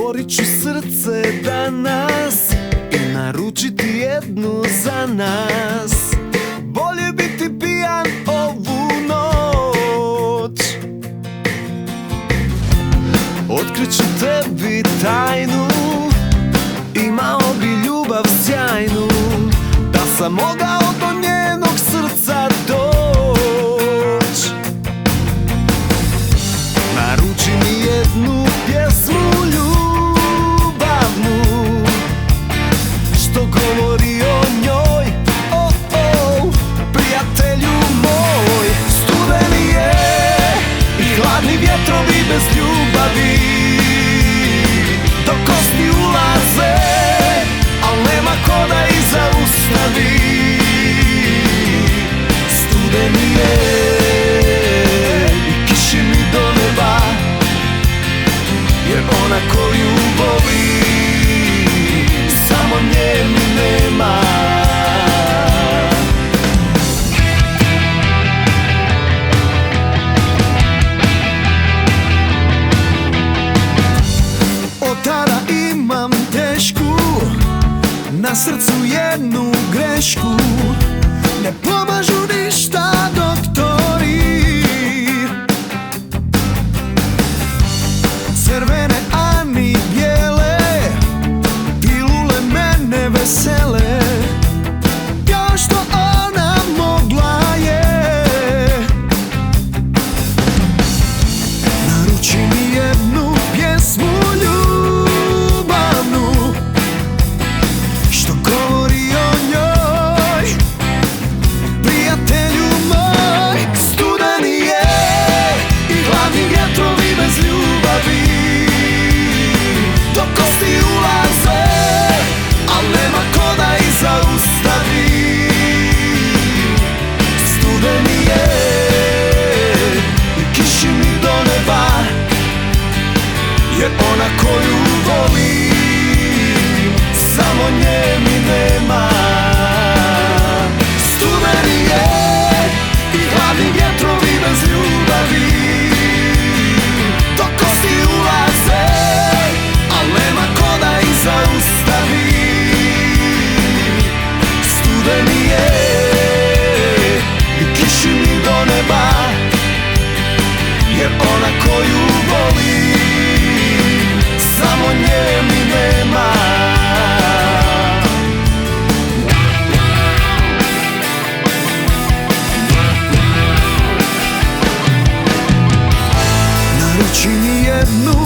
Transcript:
Otvorit ću srce danas i naručiti jednu za nas. Bolje biti pijan ovu noć. Otkriću tebi tajnu, imao bi ljubav sjajnu, da sam mogao do njenog srca doć. Naruči mi jednu pjesmu ljubavnu, što govori o njoj, oh, oh, prijatelju moj. Studeni je i hladni vjetrovi bez ljubavi, do kosti ulaze, al nema ko da ih zaustavi. Studeni je i kiši mi do neba, jer ona koju volim, samo nje mi nema. Od tada imam tešku, na srcu jednu grešku. Ne pomažu ništa doktori, crvene ani bijele, pilule mene vesele, kao što ona mogla je. Naruči mi jednu pjesmu ljubavnu, što govori o njoj, prijatelju moj. Studeni je i hladni vjetrovi bez ljubavi, do kosti ulaze, al nema ko da ih zaustavi. Studeni je i kiši mi do neba, jer ona koju volim, samo nje mi nema. Studeni je i hladni vjetrovi bez ljubavi, do kosti ulaze, al nema ko da ih zaustavi. Studeni je i kiši mi do neba, jer ona koju volim, samo nje mi nema. Naruči mi jednu